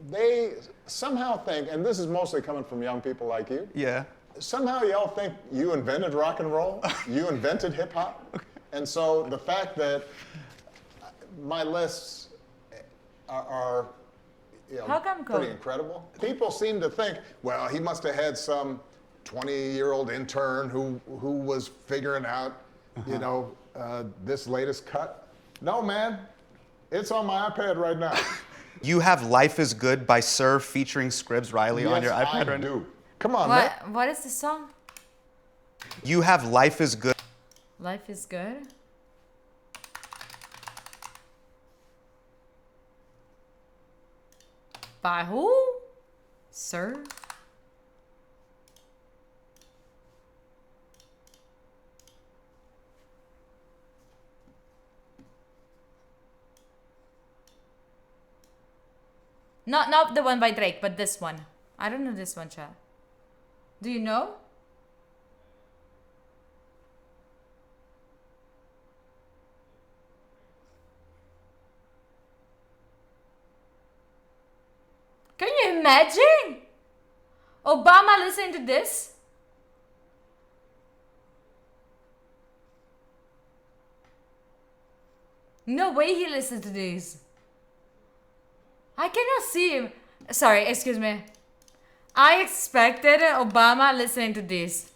they somehow think, and this is mostly coming from young people like you. Yeah. Somehow y'all think you invented rock and roll, you invented hip hop, and so the fact that my lists are How come pretty incredible. People seem to think, well, he must have had some 20-year-old intern who was figuring out, this latest cut. No, man, it's on my iPad right now. You have Life is Good by Sir featuring Scribs Riley on your iPad right now? I do. Come on, man. What is the song? You have Life is Good. Life is Good? By who? Sir? Not the one by Drake, but this one. I don't know this one, chat. Do you know? Can you imagine? Obama listening to this? No way he listens to this. I cannot see him. Sorry, excuse me. I expected Obama listening to this.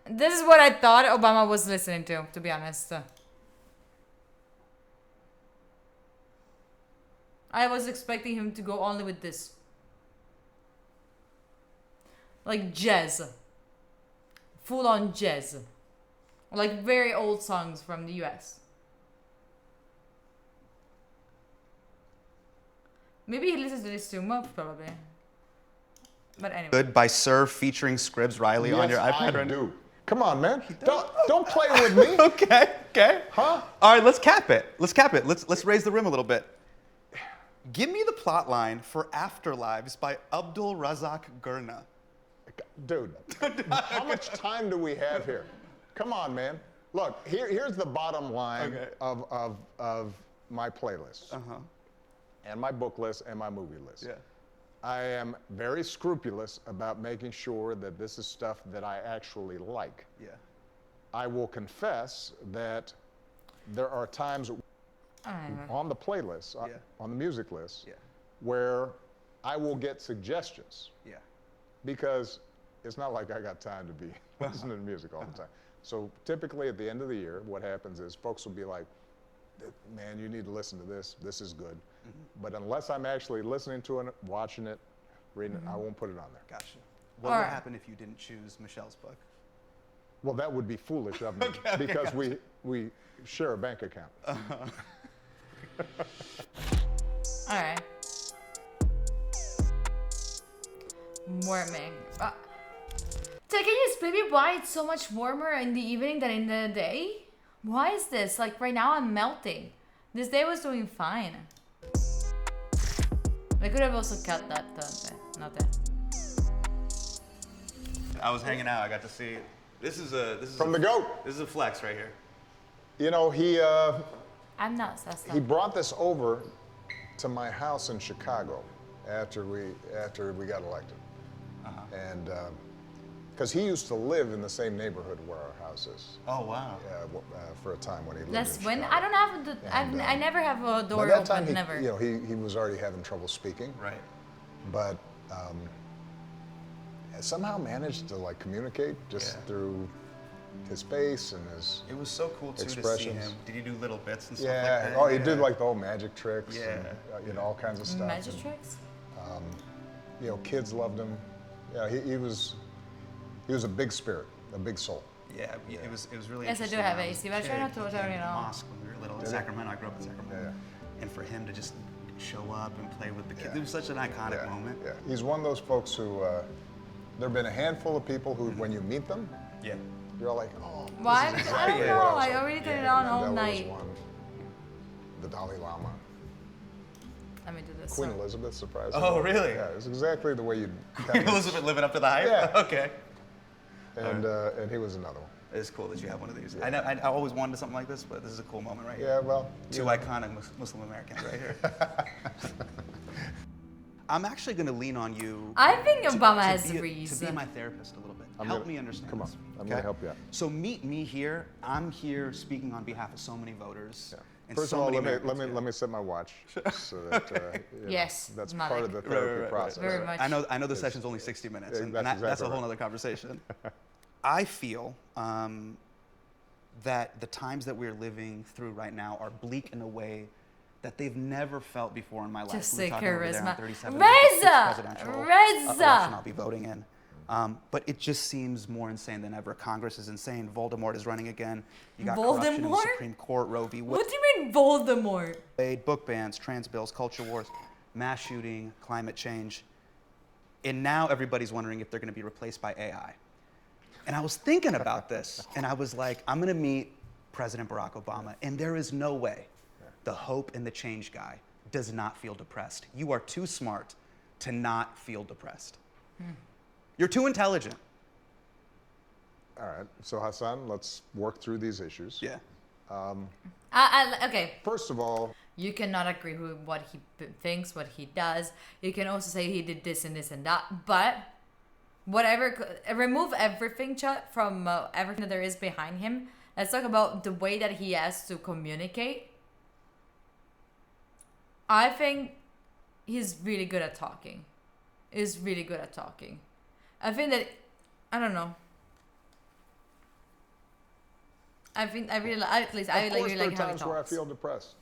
This is what I thought Obama was listening to be honest. I was expecting him to go only with this. Like jazz. Full on jazz. Like very old songs from the US. Maybe he listens to this too much, probably. But anyway. Good by Sir featuring Scribs Riley on your iPad I right now? do. Come on, man. Don't play with me. Okay. Huh? All right, let's cap it. Let's raise the rim a little bit. Give me the plot line for Afterlives by Abdul Razak Gurna. Dude, how much time do we have here? Come on, man. Look, here's the bottom line of my playlist. And my book list and my movie list. Yeah. I am very scrupulous about making sure that this is stuff that I actually like. Yeah. I will confess that there are times on the playlist, on the music list, where I will get suggestions. Yeah. Because it's not like I got time to be listening to music all the time. So typically at the end of the year, what happens is folks will be like, man, you need to listen to this. This is good. But unless I'm actually listening to it, watching it, reading it, I won't put it on there. Gotcha. What would happen if you didn't choose Michelle's book? Well, that would be foolish of me because we share a bank account. All right. Warming. So can you explain me why it's so much warmer in the evening than in the day? Why is this? Like right now I'm melting. This day was doing fine. I could have also cut that, not that. I was hanging out. I got to see. This is From the goat. This is a flex right here. You know, I'm not sus. he brought this over to my house in Chicago after we got elected. And because he used to live in the same neighborhood where our house is. Oh wow. For a time when he lived That's in when Chicago. I don't have the. I never have a door By that open. time, Never. you know, he was already having trouble speaking. Right. But somehow managed to like communicate just through his face and his. It was so cool too to see expressions. him. Did he do little bits and stuff Yeah. like that? Oh, he did like the whole magic tricks. Yeah. And, you know, all kinds of stuff. Magic And, tricks. you know, kids loved him. Yeah, he was a big spirit, a big soul. Yeah, it was really Yes, I do interesting. have When I AC, was but I try kid, not to he turn came it to the on. mosque when we were little in Yeah. Sacramento. I grew up in Sacramento. And for him to just show up and play with the kids, it was such an iconic moment. Yeah, he's one of those folks who. There have been a handful of people who, when you meet them, you're all like, oh. Why? This is I don't exactly know. what was I like. already turned it on all Mandela was night. one. The Dalai Lama. Let me do this. Queen Elizabeth, surprisingly. Oh, really? Yeah, it's exactly the way you'd. Queen Elizabeth living up to the hype? Yeah. Okay. And he was another one. It's cool that you have one of these. I always wanted something like this, but this is a cool moment right here. Yeah, well. Two iconic Muslim Americans right here. I'm actually going to lean on you. I think Obama has to be reason. my therapist a little bit. I'm Help gonna- me understand. come on, this, I'm gonna help you out. So meet me here. I'm here speaking on behalf of so many voters. And First so of all, many let Americans. me set my watch so that you know, Yes, that's Malik. part of the therapy process. Very much. I know the session's only 60 minutes, and that's that's a exactly whole right. other conversation. I feel that the times that we're living through right now are bleak in a way that they've never felt before in my life. Just We were say talking over there on charisma. 37, Reza! presidential Reza! election I'll be voting in. But it just seems more insane than ever. Congress is insane. Voldemort is running again. You got corruption in the Voldemort? Supreme Court, Roe v. What do you mean Voldemort? Wade, book bans, trans bills, culture wars, mass shooting, climate change. And now everybody's wondering if they're going to be replaced by AI. And I was thinking about this, and I was like, I'm going to meet President Barack Obama, and there is no way the hope and the change guy does not feel depressed. You are too smart to not feel depressed. You're too intelligent. All right, so Hassan, let's work through these issues. Yeah. Okay. First of all, You cannot agree with what he thinks, what he does. You can also say he did this and this and that. But whatever, remove everything from everything that there is behind him. Let's talk about the way that he has to communicate. I think he's really good at talking. He's really good at talking. I think that, I don't know. I think I really, at least I of course, really there are like how he times where I talks. feel depressed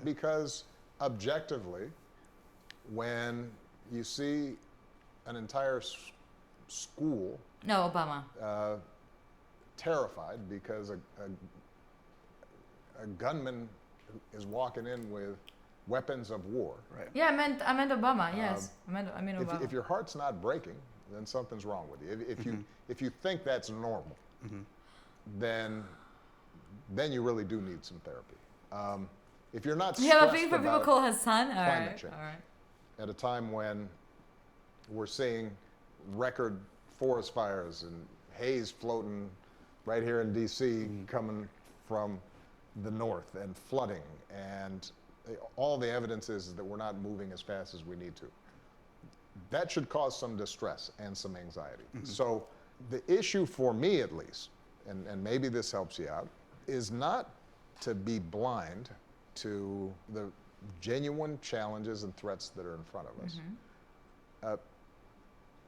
because objectively, when you see an entire school No, Obama. terrified because a gunman is walking in with weapons of war. Right. Yeah, I meant Obama. Yes, I mean If, Obama. if your heart's not breaking, then something's wrong with you. If you think that's normal, then you really do need some therapy. If you're not You have a stressed thing for people about call Hassan? All climate right, change, all right. at a time when we're seeing record forest fires and haze floating right here in DC coming from the north, and flooding, and all the evidence is that we're not moving as fast as we need to. That should cause some distress and some anxiety. So the issue for me, at least, and maybe this helps you out, is not to be blind to the genuine challenges and threats that are in front of us.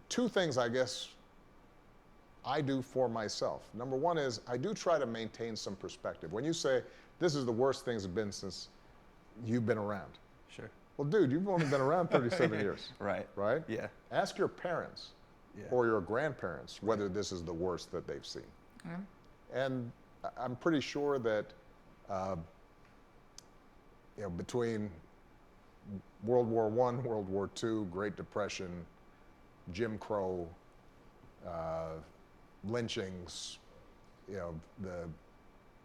Two things, I guess, I do for myself. Number one is I do try to maintain some perspective. When you say, this is the worst things have been since you've been around. Sure. Well, dude, you've only been around 37 years. Right. Right? Yeah. Ask your parents or your grandparents whether this is the worst that they've seen. And I'm pretty sure that between World War I, World War II, Great Depression, Jim Crow, lynchings, the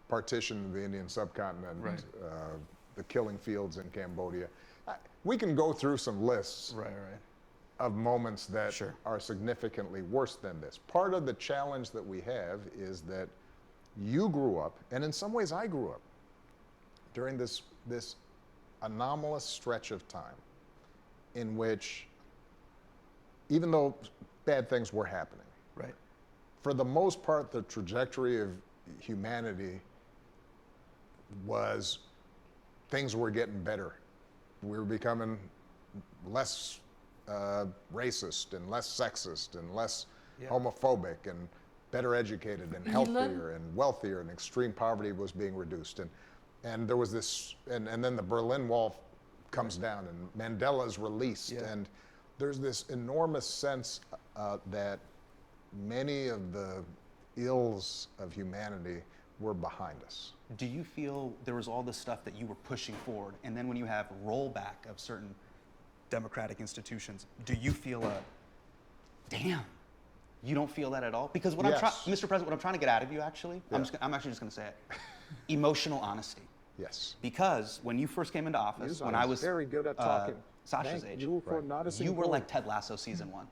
partition of the Indian subcontinent, the killing fields in Cambodia. We can go through some lists of moments that are significantly worse than this. Part of the challenge that we have is that you grew up, and in some ways I grew up, during this anomalous stretch of time in which, even though bad things were happening, for the most part, the trajectory of humanity was things were getting better. We were becoming less racist and less sexist and less homophobic and better educated and healthier and wealthier, and extreme poverty was being reduced. And there was this, and then the Berlin Wall comes down and Mandela's released. And there's this enormous sense that many of the ills of humanity were behind us. Do you feel there was all this stuff that you were pushing forward, and then when you have rollback of certain democratic institutions, do you feel damn, you don't feel that at all? Because what Mr. President, what I'm trying to get out of you, actually, I'm actually just going to say it, emotional honesty. Yes. Because when you first came into office, when I was very good at talking. Sasha's age, you for noticing. You were like Ted Lasso season 1.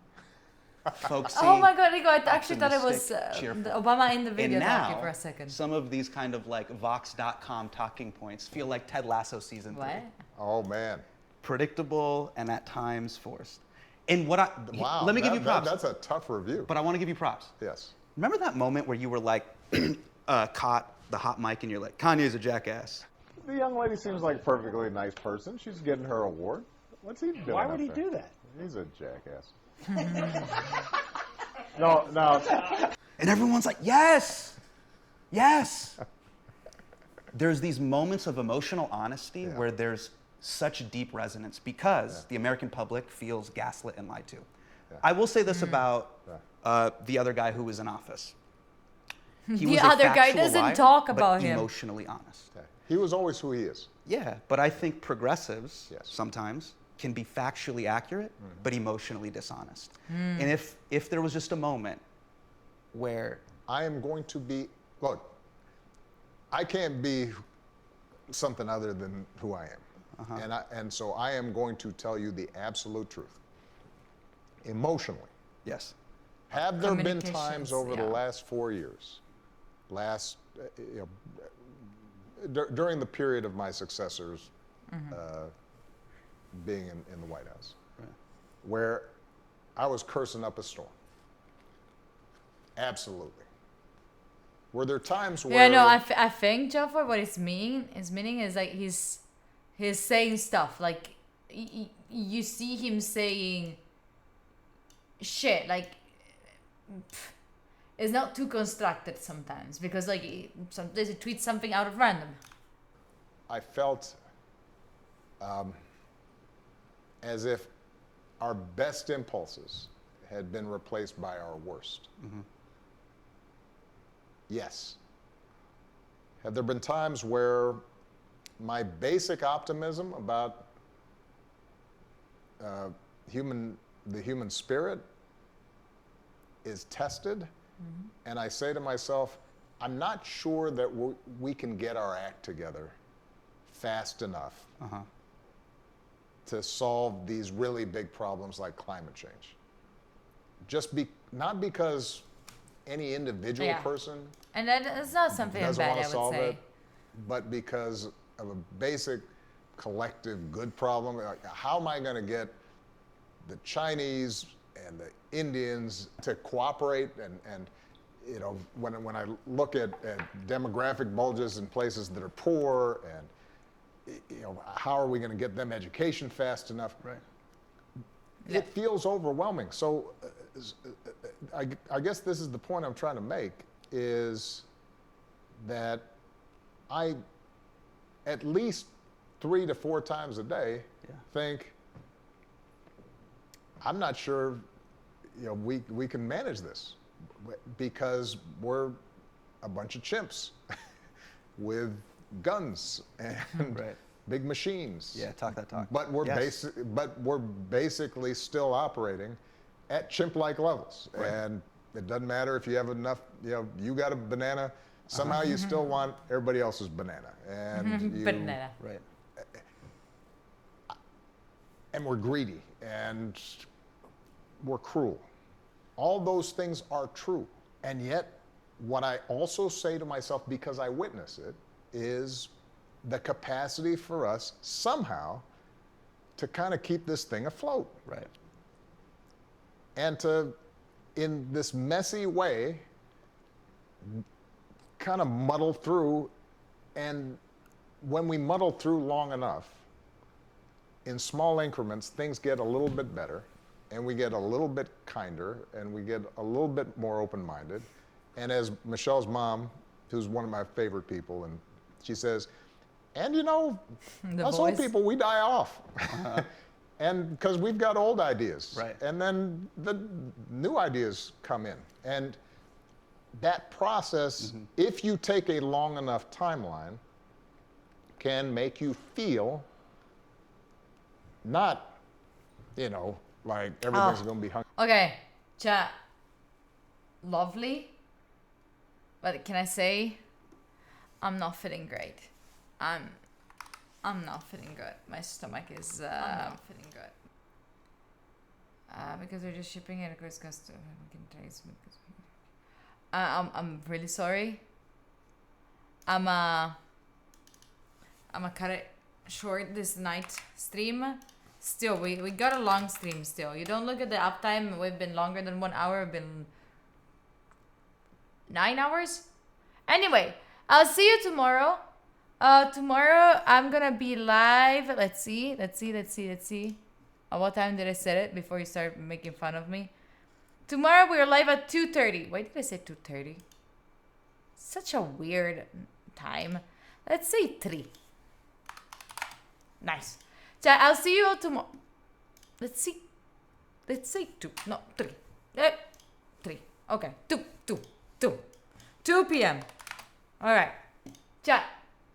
Folksy, Oh my God, Rico, I actually thought it was cheerful. Obama in the video and now, talking for a second. some of these kind of like Vox.com talking points feel like Ted Lasso season 3. What? Oh man. Predictable and at times forced. And what Wow, let me give you props. That's a tough review. But I want to give you props. Yes. Remember that moment where you were like, caught the hot mic and you're like, Kanye's a jackass. The young lady seems like a perfectly nice person. She's getting her award. What's he doing? Why would he do that? He's a jackass. No. And everyone's like, yes, yes. There's these moments of emotional honesty where there's such deep resonance because the American public feels gaslit and lied to. I will say this about the other guy who was in office. He was The other guy factual doesn't liar, talk but about him. emotionally honest. He was always who he is. Yeah, but I think progressives sometimes can be factually accurate, but emotionally dishonest. And if there was just a moment where I am going to be, look, I can't be something other than who I am. And so I am going to tell you the absolute truth. Emotionally. Yes. Have there been times over the last 4 years, during the period of my successors being in the White House, where I was cursing up a storm? Absolutely. Were there times where? Yeah, no, I think Jafar, what his meaning is like he's saying stuff like you see him saying shit like it's not too constructed sometimes because like sometimes he tweets something out of random. I felt as if our best impulses had been replaced by our worst. Yes. Have there been times where my basic optimism about the human spirit is tested, and I say to myself, I'm not sure that we can get our act together fast enough to solve these really big problems like climate change. Not because any individual person and that's not something doesn't bad, want I to would solve say. it, but because of a basic collective good problem. Like, how am I going to get the Chinese and the Indians to cooperate? And you know, when I look at demographic bulges in places that are poor, and you know, how are we going to get them education fast enough? Right. It feels overwhelming. So I guess this is the point I'm trying to make, is that I, at least 3 to 4 times a day, think, I'm not sure, you know, we can manage this, because we're a bunch of chimps with guns and big machines. Yeah, talk that talk. But we're basically still operating at chimp-like levels, and it doesn't matter if you have enough. You know, you got a banana. Somehow you still want everybody else's banana, and you, banana. Right. And we're greedy, and we're cruel. All those things are true, and yet, what I also say to myself, because I witness it, is the capacity for us somehow to kind of keep this thing afloat. Right. And to, in this messy way, kind of muddle through. And when we muddle through long enough, in small increments, things get a little bit better, and we get a little bit kinder, and we get a little bit more open-minded. And as Michelle's mom, who's one of my favorite people, and she says, and you know, us old people, we die off. And because we've got old ideas. Right. And then the new ideas come in. And that process, if you take a long enough timeline, can make you feel not, you know, like everything's going to be hung. Okay, chat. Lovely. But can I say, I'm not feeling great. I'm not feeling good. My stomach is feeling good. Because we're just shipping it across custom. I'm really sorry. I'ma cut it short this night stream. Still, we got a long stream still. You don't look at the uptime. We've been longer than 1 hour. We've been 9 hours. Anyway, I'll see you tomorrow. Tomorrow I'm gonna be live. Let's see. At what time did I set it before you start making fun of me? Tomorrow we're live at 2:30. Why did I say 2:30? Such a weird time. Let's say 3. Nice. So I'll see you all tomorrow. Let's see. Let's say 2. No, 3. 3. Okay. 2 p.m. All right. Chat.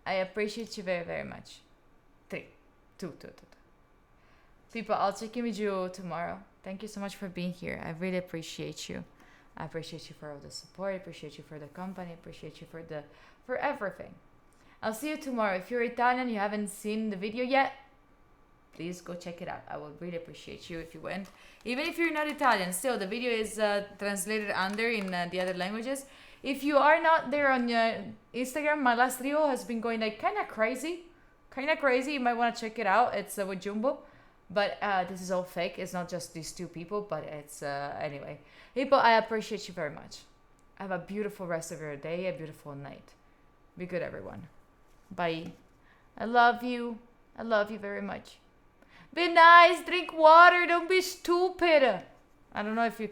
I appreciate you very, very much. 3. 2. People, I'll check in with you tomorrow. Thank you so much for being here. I really appreciate you. I appreciate you for all the support. I appreciate you for the company. I appreciate you for everything. I'll see you tomorrow. If you're Italian, you haven't seen the video yet, please go check it out. I would really appreciate you if you went. Even if you're not Italian, still the video is translated under in the other languages. If you are not there on Instagram, my last reel has been going like kind of crazy. You might want to check it out. It's with Jumbo. But this is all fake. It's not just these 2 people, but it's anyway. People, I appreciate you very much. Have a beautiful rest of your day, a beautiful night. Be good, everyone. Bye. I love you. I love you very much. Be nice. Drink water. Don't be stupid. I don't know if you...